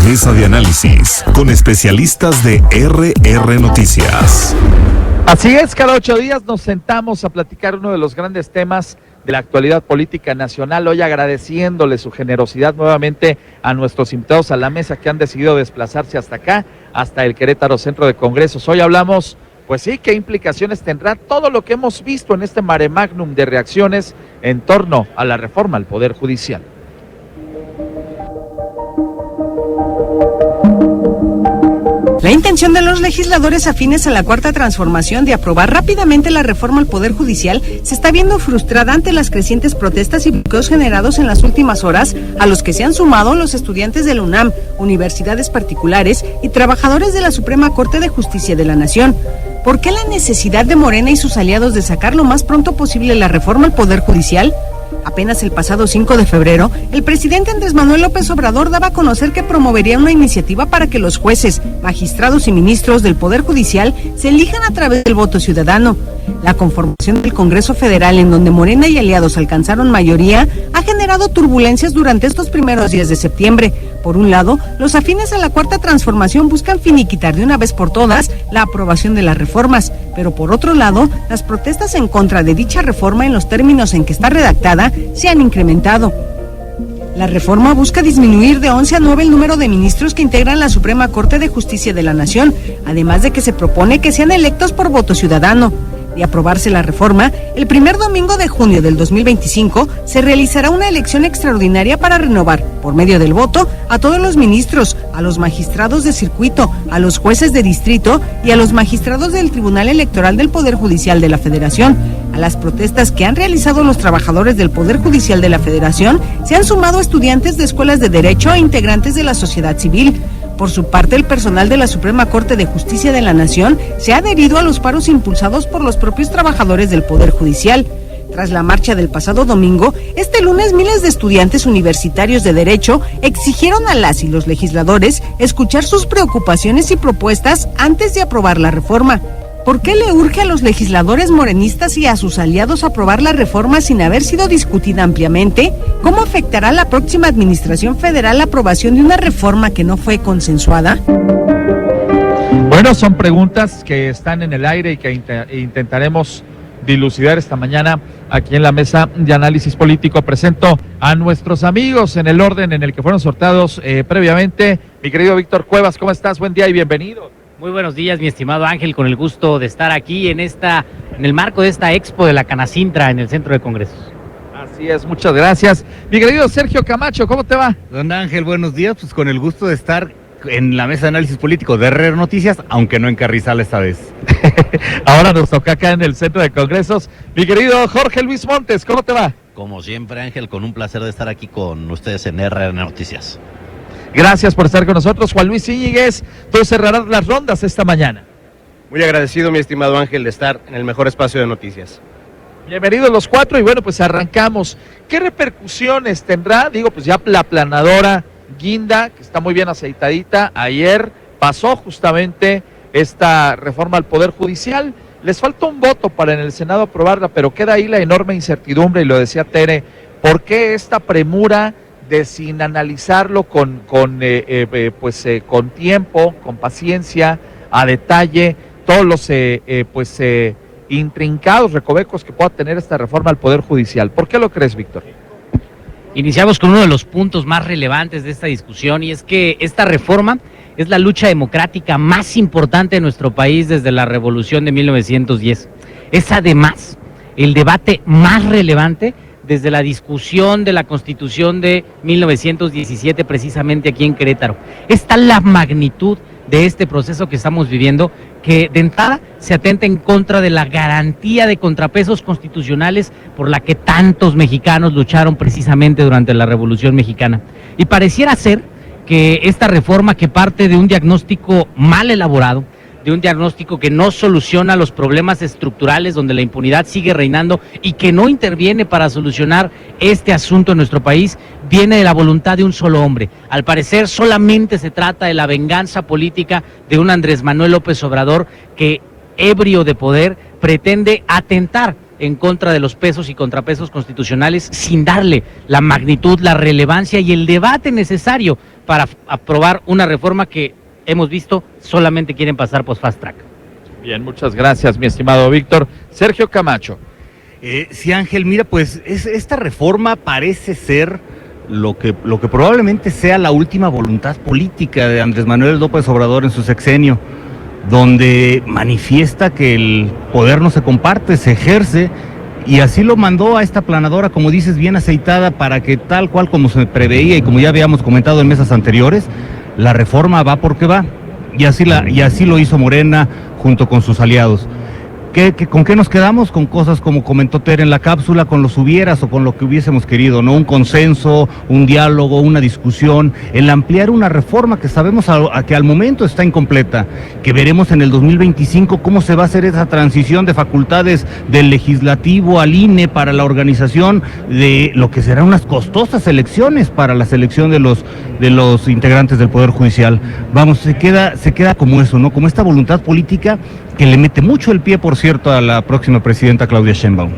Mesa de análisis con especialistas de RR Noticias. Así es, cada 8 días nos sentamos a platicar uno de los grandes temas de la actualidad política nacional. Hoy agradeciéndole su generosidad nuevamente a nuestros invitados a la mesa que han decidido desplazarse hasta acá, hasta el Querétaro Centro de Congresos. Hoy hablamos, pues sí, qué implicaciones tendrá todo lo que hemos visto en este mare magnum de reacciones en torno a la reforma al Poder Judicial. La intención de los legisladores afines a la Cuarta Transformación de aprobar rápidamente la reforma al Poder Judicial se está viendo frustrada ante las crecientes protestas y bloqueos generados en las últimas horas, a los que se han sumado los estudiantes de la UNAM, universidades particulares y trabajadores de la Suprema Corte de Justicia de la Nación. ¿Por qué la necesidad de Morena y sus aliados de sacar lo más pronto posible la reforma al Poder Judicial? Apenas el pasado 5 de febrero, el presidente Andrés Manuel López Obrador daba a conocer que promovería una iniciativa para que los jueces, magistrados y ministros del Poder Judicial se elijan a través del voto ciudadano. La conformación del Congreso Federal, en donde Morena y aliados alcanzaron mayoría, ha generado turbulencias durante estos primeros días de septiembre. Por un lado, los afines a la Cuarta Transformación buscan finiquitar de una vez por todas la aprobación de las reformas, pero por otro lado, las protestas en contra de dicha reforma en los términos en que está redactada se han incrementado. La reforma busca disminuir de 11 a 9 el número de ministros que integran la Suprema Corte de Justicia de la Nación, además de que se propone que sean electos por voto ciudadano. De aprobarse la reforma, el primer domingo de junio del 2025 se realizará una elección extraordinaria para renovar, por medio del voto, a todos los ministros, a los magistrados de circuito, a los jueces de distrito y a los magistrados del Tribunal Electoral del Poder Judicial de la Federación. A las protestas que han realizado los trabajadores del Poder Judicial de la Federación se han sumado estudiantes de escuelas de derecho e integrantes de la sociedad civil. Por su parte, el personal de la Suprema Corte de Justicia de la Nación se ha adherido a los paros impulsados por los propios trabajadores del Poder Judicial. Tras la marcha del pasado domingo, este lunes miles de estudiantes universitarios de Derecho exigieron a las y los legisladores escuchar sus preocupaciones y propuestas antes de aprobar la reforma. ¿Por qué le urge a los legisladores morenistas y a sus aliados aprobar la reforma sin haber sido discutida ampliamente? ¿Cómo afectará a la próxima administración federal la aprobación de una reforma que no fue consensuada? Bueno, son preguntas que están en el aire y que intentaremos dilucidar esta mañana aquí en la mesa de análisis político. Presento a nuestros amigos en el orden en el que fueron sorteados previamente. Mi querido Víctor Cuevas, ¿cómo estás? Buen día y bienvenido. Muy buenos días, mi estimado Ángel, con el gusto de estar aquí en el marco de esta expo de la Canacintra en el Centro de Congresos. Así es, muchas gracias. Mi querido Sergio Camacho, ¿cómo te va? Don Ángel, buenos días, pues con el gusto de estar en la mesa de análisis político de RR Noticias, aunque no en Carrizal esta vez. Ahora nos toca acá en el Centro de Congresos. Mi querido Jorge Luis Montes, ¿cómo te va? Como siempre, Ángel, con un placer de estar aquí con ustedes en RR Noticias. Gracias por estar con nosotros. Juan Luis Íñiguez, tú cerrarás las rondas esta mañana. Muy agradecido, mi estimado Ángel, de estar en el mejor espacio de noticias. Bienvenidos los cuatro y bueno, pues arrancamos. ¿Qué repercusiones tendrá? Digo, pues ya la aplanadora guinda, que está muy bien aceitadita, ayer pasó justamente esta reforma al Poder Judicial. Les falta un voto para en el Senado aprobarla, pero queda ahí la enorme incertidumbre, y lo decía Tere, ¿por qué esta premura de sin analizarlo con tiempo, con paciencia, a detalle, todos los intrincados recovecos que pueda tener esta reforma al Poder Judicial? ¿Por qué lo crees, Víctor? Iniciamos con uno de los puntos más relevantes de esta discusión, y es que esta reforma es la lucha democrática más importante de nuestro país desde la Revolución de 1910. Es además el debate más relevante desde la discusión de la Constitución de 1917, precisamente aquí en Querétaro. Es tal la magnitud de este proceso que estamos viviendo que de entrada se atenta en contra de la garantía de contrapesos constitucionales por la que tantos mexicanos lucharon precisamente durante la Revolución Mexicana. Y pareciera ser que esta reforma, que parte de un diagnóstico mal elaborado, de un diagnóstico que no soluciona los problemas estructurales donde la impunidad sigue reinando y que no interviene para solucionar este asunto en nuestro país, viene de la voluntad de un solo hombre. Al parecer solamente se trata de la venganza política de un Andrés Manuel López Obrador que, ebrio de poder, pretende atentar en contra de los pesos y contrapesos constitucionales sin darle la magnitud, la relevancia y el debate necesario para aprobar una reforma que hemos visto solamente quieren pasar por fast track. Bien, muchas gracias, mi estimado Víctor. Sergio Camacho. Sí, Ángel, mira, pues esta reforma parece ser lo que probablemente sea la última voluntad política de Andrés Manuel López Obrador en su sexenio, donde manifiesta que el poder no se comparte, se ejerce, y así lo mandó a esta aplanadora, como dices, bien aceitada, para que tal cual como se preveía y como ya habíamos comentado en mesas anteriores, la reforma va porque va, y así lo hizo Morena junto con sus aliados. ¿Con qué nos quedamos? Con cosas como comentó Ter en la cápsula, con los hubieras o con lo que hubiésemos querido, ¿no? Un consenso, un diálogo, una discusión, el ampliar una reforma que sabemos que al momento está incompleta, que veremos en el 2025 cómo se va a hacer esa transición de facultades del legislativo al INE para la organización de lo que serán unas costosas elecciones para la selección de los integrantes del Poder Judicial. Vamos, se queda como eso, ¿no? Como esta voluntad política que le mete mucho el pie, por cierto, a la próxima presidenta Claudia Sheinbaum.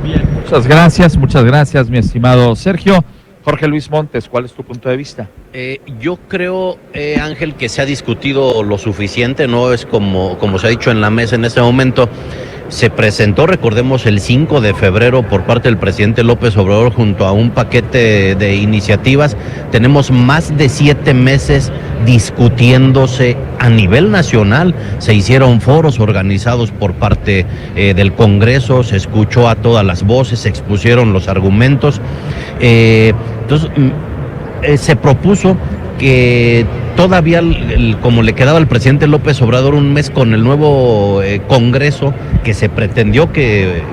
Bien, muchas gracias, mi estimado Sergio. Jorge Luis Montes, ¿cuál es tu punto de vista? Yo creo, Ángel, que se ha discutido lo suficiente, no es como se ha dicho en la mesa en este momento. Se presentó, recordemos, el 5 de febrero por parte del presidente López Obrador junto a un paquete de iniciativas. Tenemos más de 7 meses discutiéndose a nivel nacional. Se hicieron foros organizados por parte del Congreso, se escuchó a todas las voces, se expusieron los argumentos. Entonces, se propuso que todavía, como le quedaba al presidente López Obrador un mes con el nuevo Congreso, que se pretendió que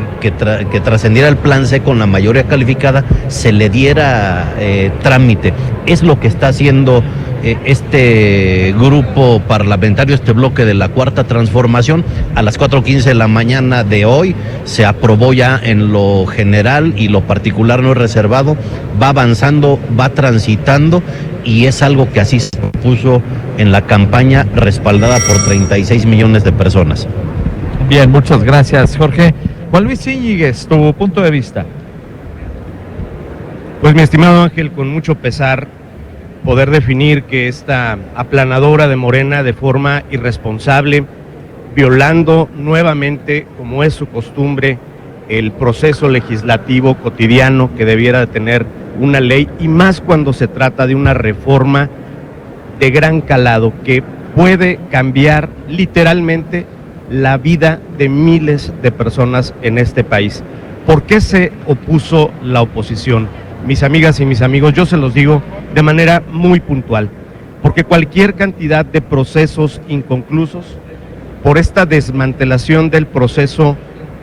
trascendiera el plan C con la mayoría calificada, se le diera trámite. Es lo que está haciendo este grupo parlamentario, este bloque de la Cuarta Transformación. A las 4:15 de la mañana de hoy se aprobó ya en lo general, y lo particular no es reservado. Va avanzando, va transitando, y es algo que así se puso en la campaña respaldada por 36 millones de personas. Bien, muchas gracias, Jorge. Juan Luis Íñiguez, tu punto de vista. Pues, mi estimado Ángel, con mucho pesar poder definir que esta aplanadora de Morena, de forma irresponsable, violando nuevamente, como es su costumbre, el proceso legislativo cotidiano que debiera de tener una ley, y más cuando se trata de una reforma de gran calado que puede cambiar literalmente la vida de miles de personas en este país. ¿Por qué se opuso la oposición? Mis amigas y mis amigos, yo se los digo de manera muy puntual, porque cualquier cantidad de procesos inconclusos, por esta desmantelación del proceso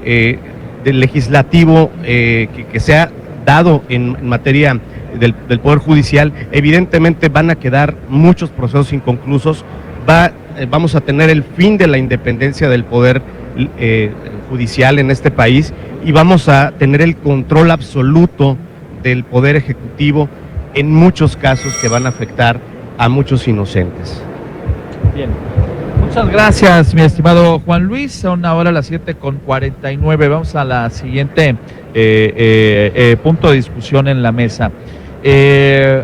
del legislativo que se ha dado en materia del Poder Judicial, evidentemente van a quedar muchos procesos inconclusos. Vamos a tener el fin de la independencia del Poder Judicial en este país, y vamos a tener el control absoluto del Poder Ejecutivo en muchos casos que van a afectar a muchos inocentes. Bien, muchas gracias, mi estimado Juan Luis. Son ahora las 7:49. Vamos a la siguiente punto de discusión en la mesa.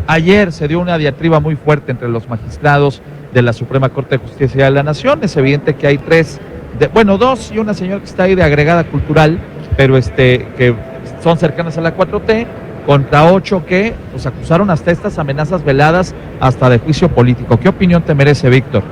Ayer se dio una diatriba muy fuerte entre los magistrados de la Suprema Corte de Justicia de la Nación. Es evidente que hay dos y una señora que está ahí de agregada cultural, pero que son cercanas a la 4T, contra 8 que pues acusaron hasta estas amenazas veladas hasta de juicio político. ¿Qué opinión te merece, Víctor?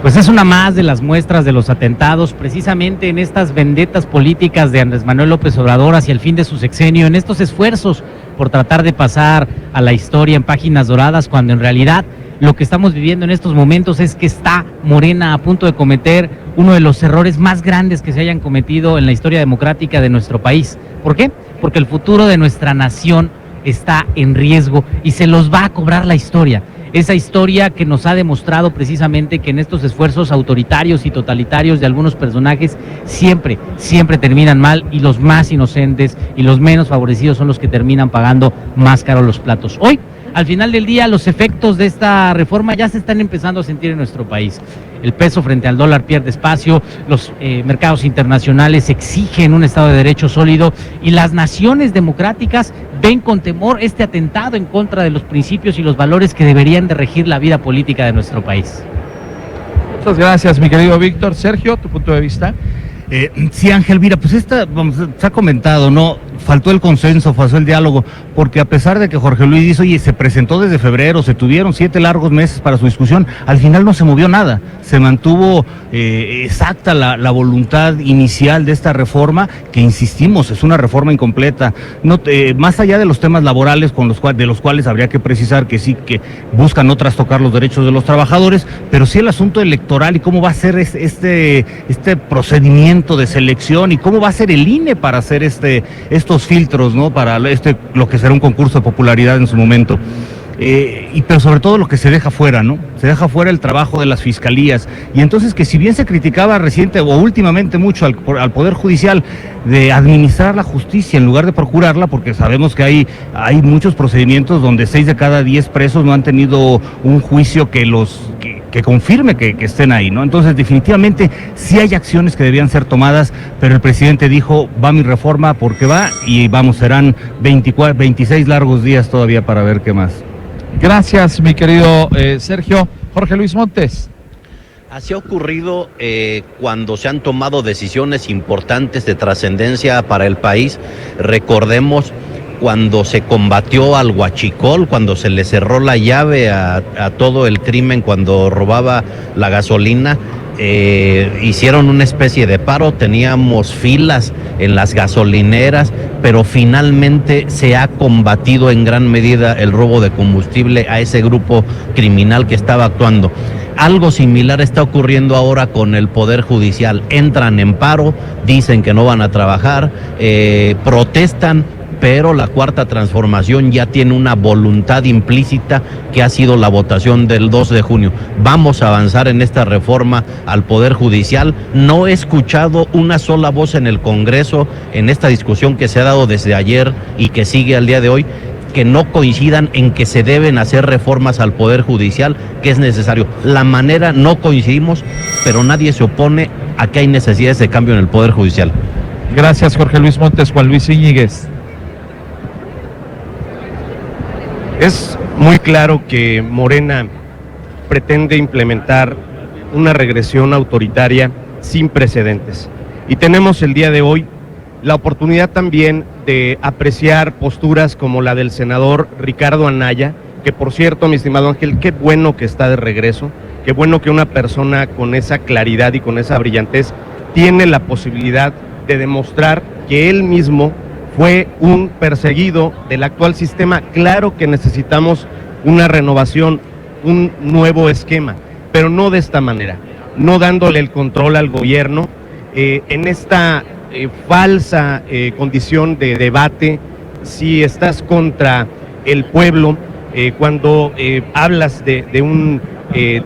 Pues es una más de las muestras de los atentados, precisamente en estas vendetas políticas de Andrés Manuel López Obrador hacia el fin de su sexenio, en estos esfuerzos por tratar de pasar a la historia en páginas doradas, cuando en realidad lo que estamos viviendo en estos momentos es que está Morena a punto de cometer uno de los errores más grandes que se hayan cometido en la historia democrática de nuestro país. ¿Por qué? Porque el futuro de nuestra nación está en riesgo y se los va a cobrar la historia. Esa historia que nos ha demostrado precisamente que en estos esfuerzos autoritarios y totalitarios de algunos personajes siempre terminan mal, y los más inocentes y los menos favorecidos son los que terminan pagando más caro los platos. Hoy, al final del día, los efectos de esta reforma ya se están empezando a sentir en nuestro país. el peso frente al dólar pierde espacio, los mercados internacionales exigen un Estado de Derecho sólido y las naciones democráticas ven con temor este atentado en contra de los principios y los valores que deberían de regir la vida política de nuestro país. Muchas gracias, mi querido Víctor. Sergio, tu punto de vista. Sí, Ángel, mira, pues se ha comentado, ¿no? Faltó el consenso, faltó el diálogo, porque a pesar de que Jorge Luis dice, oye, se presentó desde febrero, se tuvieron 7 largos meses para su discusión, al final no se movió nada, se mantuvo exacta la voluntad inicial de esta reforma, que insistimos, es una reforma incompleta, no, más allá de los temas laborales de los cuales habría que precisar que sí, que buscan no trastocar los derechos de los trabajadores, pero sí el asunto electoral y cómo va a ser este procedimiento de selección y cómo va a ser el INE para hacer estos filtros, ¿no? Para lo que será un concurso de popularidad en su momento. Pero sobre todo lo que se deja fuera, ¿no? Se deja fuera el trabajo de las fiscalías. Y entonces que si bien se criticaba reciente o últimamente mucho al Poder Judicial de administrar la justicia en lugar de procurarla, porque sabemos que hay muchos procedimientos donde 6 de cada 10 presos no han tenido un juicio que confirme que estén ahí, ¿no? Entonces definitivamente sí hay acciones que debían ser tomadas, pero el presidente dijo, va mi reforma porque va, y vamos, serán 26 largos días todavía para ver qué más. Gracias, mi querido Sergio. Jorge Luis Montes. Así ha ocurrido cuando se han tomado decisiones importantes de trascendencia para el país. Recordemos cuando se combatió al huachicol, cuando se le cerró la llave a todo el crimen, cuando robaba la gasolina. Hicieron una especie de paro, teníamos filas en las gasolineras, pero finalmente se ha combatido en gran medida el robo de combustible a ese grupo criminal que estaba actuando. Algo similar está ocurriendo ahora con el Poder Judicial. Entran en paro, dicen que no van a trabajar, protestan, pero la Cuarta Transformación ya tiene una voluntad implícita que ha sido la votación del 2 de junio. Vamos a avanzar en esta reforma al Poder Judicial. No he escuchado una sola voz en el Congreso en esta discusión que se ha dado desde ayer y que sigue al día de hoy, que no coincidan en que se deben hacer reformas al Poder Judicial, que es necesario. La manera no coincidimos, pero nadie se opone a que hay necesidades de cambio en el Poder Judicial. Gracias, Jorge Luis Montes. Juan Luis Íñiguez. Es muy claro que Morena pretende implementar una regresión autoritaria sin precedentes. Y tenemos el día de hoy la oportunidad también de apreciar posturas como la del senador Ricardo Anaya, que por cierto, mi estimado Ángel, qué bueno que está de regreso, qué bueno que una persona con esa claridad y con esa brillantez tiene la posibilidad de demostrar que él mismo fue un perseguido del actual sistema. Claro que necesitamos una renovación, un nuevo esquema, pero no de esta manera, no dándole el control al gobierno en esta falsa condición de debate, si estás contra el pueblo, cuando hablas de un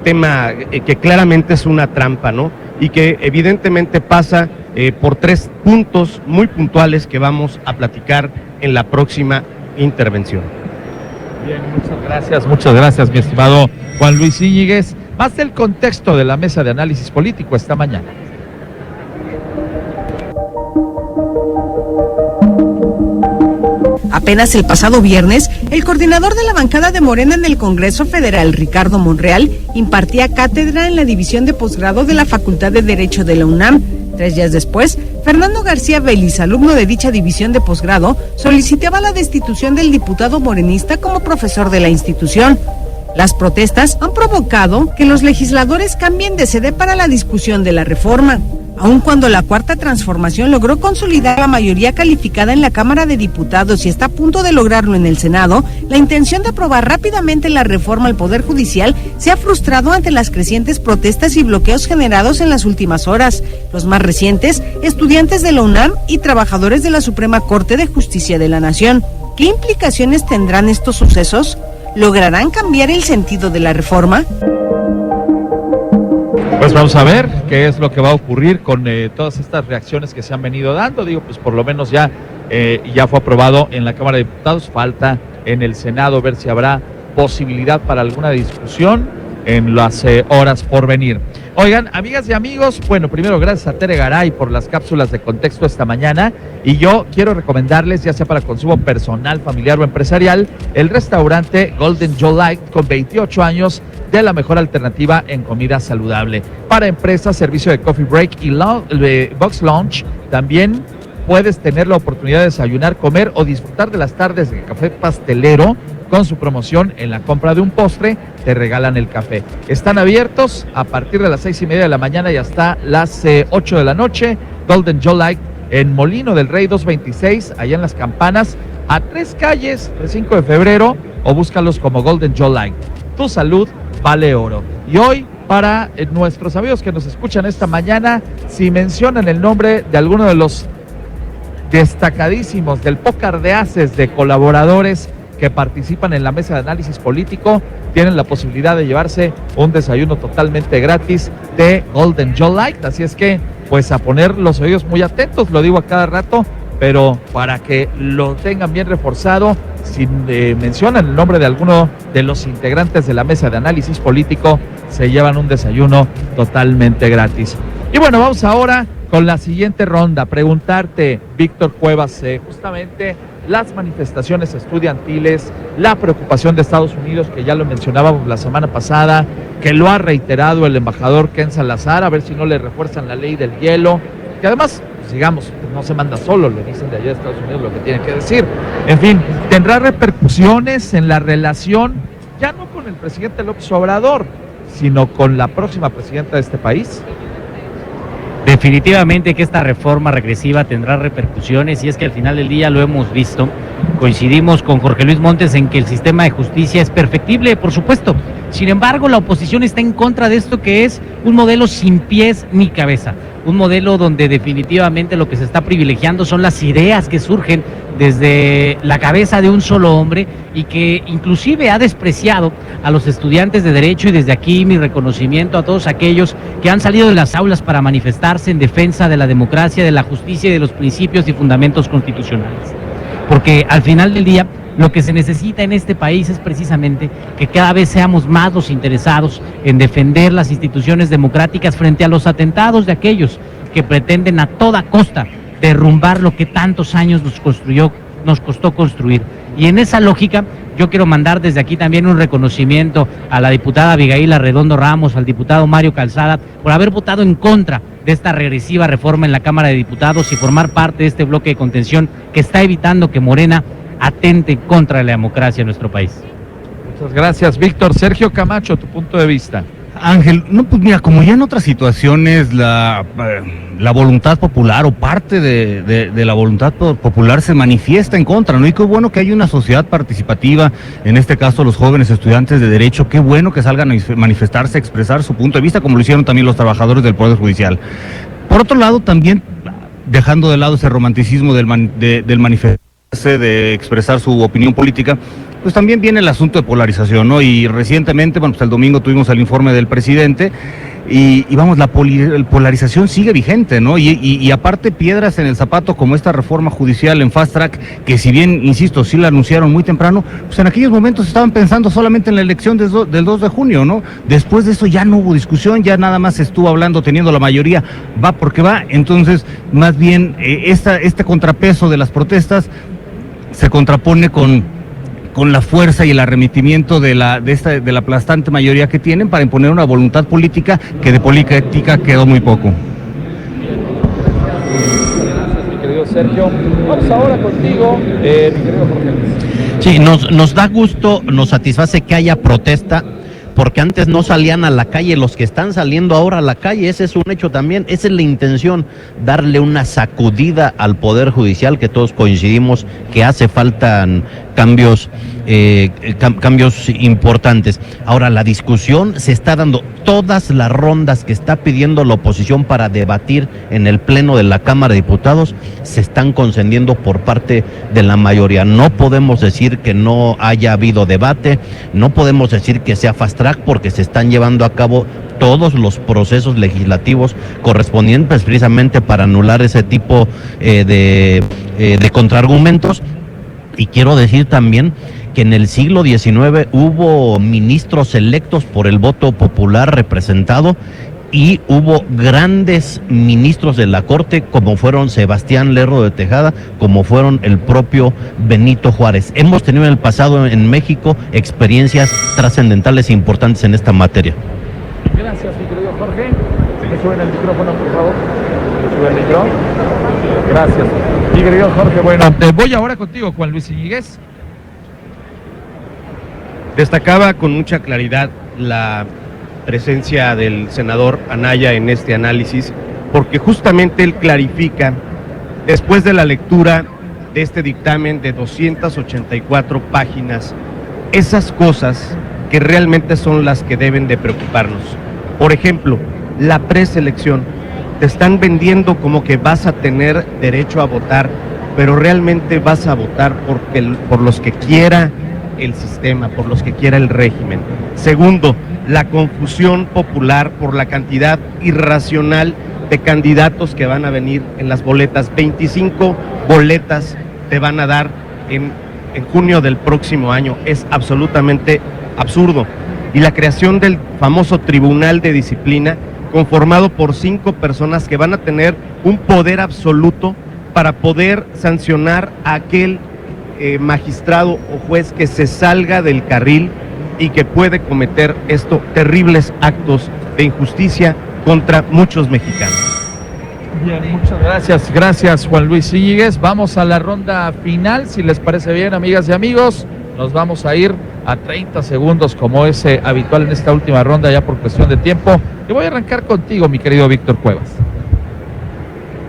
tema que claramente es una trampa, ¿no? Y que evidentemente pasa por 3 puntos muy puntuales que vamos a platicar en la próxima intervención. Bien, muchas gracias, mi estimado Juan Luis Íñiguez. Más del contexto de la mesa de análisis político esta mañana. Apenas el pasado viernes, el coordinador de la bancada de Morena en el Congreso Federal, Ricardo Monreal, impartía cátedra en la división de posgrado de la Facultad de Derecho de la UNAM. 3 días después, Fernando García Vélez, alumno de dicha división de posgrado, solicitaba la destitución del diputado morenista como profesor de la institución. Las protestas han provocado que los legisladores cambien de sede para la discusión de la reforma. Aun cuando la Cuarta Transformación logró consolidar la mayoría calificada en la Cámara de Diputados y está a punto de lograrlo en el Senado, la intención de aprobar rápidamente la reforma al Poder Judicial se ha frustrado ante las crecientes protestas y bloqueos generados en las últimas horas. Los más recientes, estudiantes de la UNAM y trabajadores de la Suprema Corte de Justicia de la Nación. ¿Qué implicaciones tendrán estos sucesos? ¿Lograrán cambiar el sentido de la reforma? Pues vamos a ver qué es lo que va a ocurrir con todas estas reacciones que se han venido dando. Digo, pues por lo menos ya fue aprobado en la Cámara de Diputados, falta en el Senado ver si habrá posibilidad para alguna discusión en las horas por venir. Oigan, amigas y amigos, bueno, primero gracias a Tere Garay por las cápsulas de contexto esta mañana, y yo quiero recomendarles, ya sea para consumo personal, familiar o empresarial, el restaurante Golden Joe Light, con 28 años de la mejor alternativa en comida saludable. Para empresas, servicio de coffee break y box lunch. También puedes tener la oportunidad de desayunar, comer o disfrutar de las tardes de café pastelero. Con su promoción, en la compra de un postre, te regalan el café. Están abiertos a partir de las 6:30 de la mañana y hasta las 8 de la noche. Golden Joe Light en Molino del Rey 226, allá en Las Campanas, a 3 calles del 5 de febrero, o búscalos como Golden Joe Light. Tu salud vale oro. Y hoy, para nuestros amigos que nos escuchan esta mañana, si mencionan el nombre de alguno de los destacadísimos del pócar de ases de colaboradores que participan en la mesa de análisis político, tienen la posibilidad de llevarse un desayuno totalmente gratis de Golden Joe Light. Así es que, pues, a poner los oídos muy atentos, lo digo a cada rato, pero para que lo tengan bien reforzado, si mencionan el nombre de alguno de los integrantes de la mesa de análisis político, se llevan un desayuno totalmente gratis. Y bueno, vamos ahora con la siguiente ronda. Preguntarte, Víctor Cuevas, justamente las manifestaciones estudiantiles, la preocupación de Estados Unidos, que ya lo mencionábamos la semana pasada, que lo ha reiterado el embajador Ken Salazar, a ver si no le refuerzan la ley del hielo, que además, pues, digamos, no se manda solo, le dicen de allá de Estados Unidos lo que tienen que decir. En fin, tendrá repercusiones en la relación, ya no con el presidente López Obrador, sino con la próxima presidenta de este país. Definitivamente que esta reforma regresiva tendrá repercusiones, y es que al final del día lo hemos visto. Coincidimos con Jorge Luis Montes en que el sistema de justicia es perfectible, por supuesto. Sin embargo, la oposición está en contra de esto, que es un modelo sin pies ni cabeza, un modelo donde definitivamente lo que se está privilegiando son las ideas que surgen desde la cabeza de un solo hombre, y que inclusive ha despreciado a los estudiantes de Derecho. Y desde aquí mi reconocimiento a todos aquellos que han salido de las aulas para manifestarse en defensa de la democracia, de la justicia y de los principios y fundamentos constitucionales. Porque al final del día, lo que se necesita en este país es precisamente que cada vez seamos más los interesados en defender las instituciones democráticas frente a los atentados de aquellos que pretenden a toda costa derrumbar lo que tantos años nos costó construir. Y en esa lógica, yo quiero mandar desde aquí también un reconocimiento a la diputada Abigail Arredondo Ramos, al diputado Mario Calzada, por haber votado en contra de esta regresiva reforma en la Cámara de Diputados y formar parte de este bloque de contención que está evitando que Morena atente contra la democracia en nuestro país. Muchas gracias, Víctor. Sergio Camacho, tu punto de vista. Ángel, no, pues mira, como ya en otras situaciones la voluntad popular o parte de la voluntad popular se manifiesta en contra, ¿no? Y qué bueno que hay una sociedad participativa, en este caso los jóvenes estudiantes de Derecho, qué bueno que salgan a manifestarse, a expresar su punto de vista, como lo hicieron también los trabajadores del Poder Judicial. Por otro lado, también dejando de lado ese romanticismo del manifestarse, de expresar su opinión política, pues también viene el asunto de polarización, ¿no? Y recientemente, bueno, pues el domingo tuvimos el informe del presidente y vamos, la polarización sigue vigente, ¿no? Y aparte, piedras en el zapato como esta reforma judicial en fast track, que si bien, insisto, sí la anunciaron muy temprano, pues en aquellos momentos estaban pensando solamente en la elección del 2 de junio, ¿no? Después de eso ya no hubo discusión, ya nada más se estuvo hablando, teniendo la mayoría, va porque va. Entonces, más bien, este contrapeso de las protestas se contrapone con la fuerza y el arremetimiento de la aplastante mayoría que tienen para imponer una voluntad política que de política quedó muy poco. Gracias, mi querido Sergio. Vamos ahora contigo, mi querido Jorge Luis. Sí, nos da gusto, nos satisface que haya protesta, porque antes no salían a la calle, los que están saliendo ahora a la calle, ese es un hecho también, esa es la intención, darle una sacudida al Poder Judicial, que todos coincidimos que hace falta cambios importantes. Ahora, la discusión se está dando, todas las rondas que está pidiendo la oposición para debatir en el Pleno de la Cámara de Diputados se están concediendo por parte de la mayoría. No podemos decir que no haya habido debate, no podemos decir que sea fast track, porque se están llevando a cabo todos los procesos legislativos correspondientes precisamente para anular ese tipo de contraargumentos. Y quiero decir también que en el siglo XIX hubo ministros electos por el voto popular representado y hubo grandes ministros de la Corte, como fueron Sebastián Lerdo de Tejada, como fueron el propio Benito Juárez. Hemos tenido en el pasado en México experiencias trascendentales e importantes en esta materia. Gracias, mi querido Jorge. ¿Me suben el micrófono, por favor? ¿Me suben el micrófono? Gracias. Mi querido Jorge, bueno, voy ahora contigo, Juan Luis Íñiguez. Destacaba con mucha claridad la presencia del senador Anaya en este análisis, porque justamente él clarifica, después de la lectura de este dictamen de 284 páginas, esas cosas que realmente son las que deben de preocuparnos. Por ejemplo, la preselección. Te están vendiendo como que vas a tener derecho a votar, pero realmente vas a votar por los que quiera el sistema, por los que quiera el régimen. Segundo, la confusión popular por la cantidad irracional de candidatos que van a venir en las boletas. 25 boletas te van a dar en junio del próximo año. Es absolutamente absurdo. Y la creación del famoso Tribunal de Disciplina, conformado por 5 personas que van a tener un poder absoluto para poder sancionar a aquel magistrado o juez que se salga del carril y que puede cometer estos terribles actos de injusticia contra muchos mexicanos. Bien, muchas gracias. Gracias, Juan Luis Íñiguez. Vamos a la ronda final, si les parece bien, amigas y amigos. Nos vamos a ir a 30 segundos, como es habitual en esta última ronda, ya por cuestión de tiempo. Y voy a arrancar contigo, mi querido Víctor Cuevas.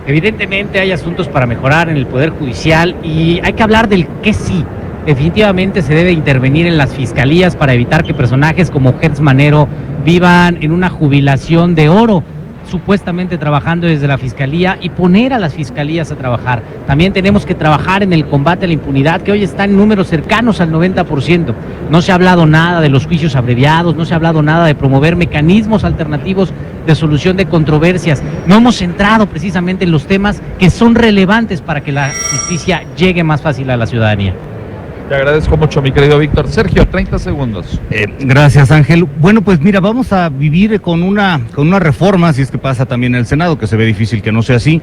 Evidentemente hay asuntos para mejorar en el Poder Judicial y hay que hablar del qué sí. Definitivamente se debe intervenir en las fiscalías para evitar que personajes como Gertz Manero vivan en una jubilación de oro, supuestamente trabajando desde la fiscalía, y poner a las fiscalías a trabajar. También tenemos que trabajar en el combate a la impunidad, que hoy está en números cercanos al 90%. No se ha hablado nada de los juicios abreviados, no se ha hablado nada de promover mecanismos alternativos de solución de controversias. No hemos centrado precisamente en los temas que son relevantes para que la justicia llegue más fácil a la ciudadanía. Te agradezco mucho, mi querido Víctor. Sergio, 30 segundos. Gracias, Ángel. Bueno, pues mira, vamos a vivir con una reforma, si es que pasa también en el Senado, que se ve difícil que no sea así,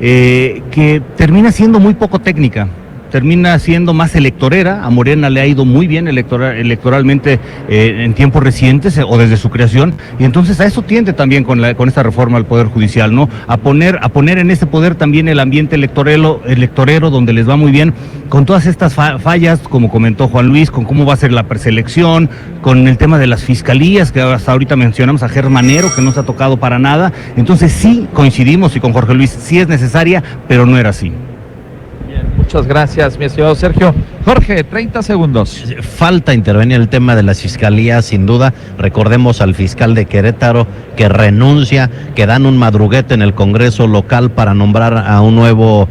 que termina siendo muy poco técnica. Termina siendo más electorera. A Morena le ha ido muy bien electoralmente en tiempos recientes o desde su creación, y entonces a eso tiende también con esta reforma al Poder Judicial, ¿no? A poner en ese poder también el ambiente electorero donde les va muy bien, con todas estas fallas, como comentó Juan Luis, con cómo va a ser la preselección, con el tema de las fiscalías, que hasta ahorita mencionamos a Gertz Manero, que no se ha tocado para nada. Entonces sí coincidimos, y con Jorge Luis sí es necesaria, pero no era así. Muchas gracias, mi estimado Sergio. Jorge, 30 segundos. Falta intervenir en el tema de las fiscalías, sin duda. Recordemos al fiscal de Querétaro que renuncia, que dan un madruguete en el Congreso local para nombrar a un nuevo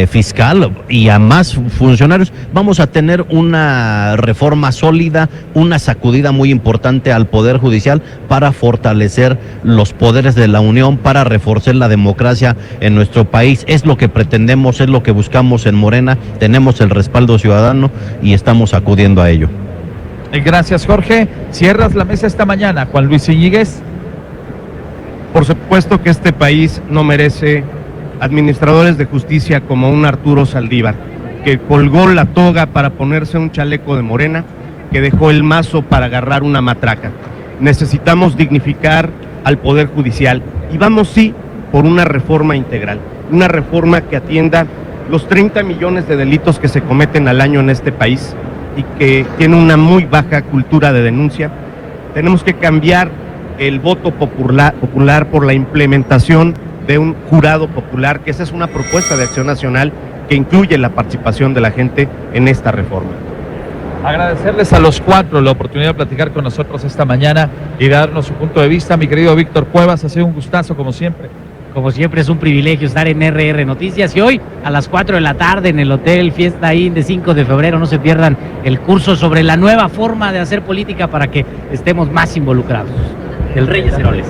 fiscal y a más funcionarios. Vamos a tener una reforma sólida, una sacudida muy importante al Poder Judicial para fortalecer los poderes de la Unión, para reforzar la democracia en nuestro país. Es lo que pretendemos, es lo que buscamos en Morena. Tenemos el respaldo ciudadano y estamos acudiendo a ello. Gracias, Jorge. Cierras la mesa esta mañana, Juan Luis Íñiguez. Por supuesto que este país no merece administradores de justicia como un Arturo Saldívar, que colgó la toga para ponerse un chaleco de Morena, que dejó el mazo para agarrar una matraca. Necesitamos dignificar al Poder Judicial y vamos sí por una reforma integral, una reforma que atienda los 30 millones de delitos que se cometen al año en este país y que tiene una muy baja cultura de denuncia. Tenemos que cambiar el voto popular por la implementación de un jurado popular, que esa es una propuesta de Acción Nacional que incluye la participación de la gente en esta reforma. Agradecerles a los 4 la oportunidad de platicar con nosotros esta mañana y darnos su punto de vista. Mi querido Víctor Cuevas, ha sido un gustazo como siempre. Como siempre es un privilegio estar en RR Noticias, y hoy a las 4 de la tarde en el Hotel Fiesta Inn de 5 de febrero, no se pierdan el curso sobre la nueva forma de hacer política para que estemos más involucrados. El Reyes Heroles.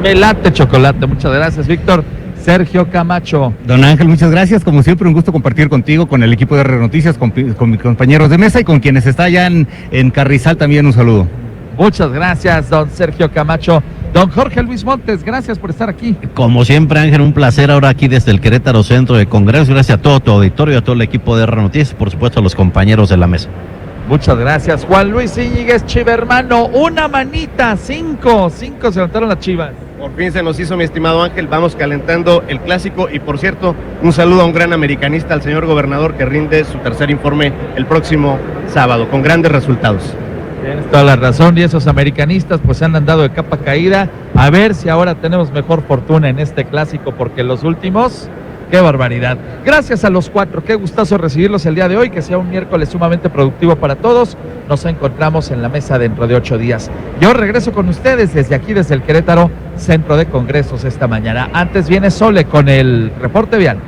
Me late chocolate, muchas gracias, Víctor. Sergio Camacho. Don Ángel, muchas gracias. Como siempre, un gusto compartir contigo, con el equipo de RR Noticias, con mis compañeros de mesa y con quienes están allá en Carrizal también un saludo. Muchas gracias, don Sergio Camacho. Don Jorge Luis Montes, gracias por estar aquí. Como siempre, Ángel, un placer ahora aquí desde el Querétaro Centro de Congresos. Gracias a todo tu auditorio, a todo el equipo de R Noticias, por supuesto a los compañeros de la mesa. Muchas gracias. Juan Luis Íñiguez, Chivermano, una manita, cinco se levantaron las Chivas. Por fin se nos hizo, mi estimado Ángel, vamos calentando el clásico y, por cierto, un saludo a un gran americanista, al señor gobernador, que rinde su tercer informe el próximo sábado, con grandes resultados. Tienes toda la razón, y esos americanistas pues han andado de capa caída. A ver si ahora tenemos mejor fortuna en este clásico, porque los últimos, qué barbaridad. Gracias a los cuatro, qué gustazo recibirlos el día de hoy, que sea un miércoles sumamente productivo para todos. Nos encontramos en la mesa dentro de 8 días. Yo regreso con ustedes desde aquí, desde el Querétaro Centro de Congresos esta mañana. Antes viene Sole con el reporte vial.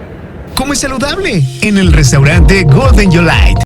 Come saludable en el restaurante Golden Yolite.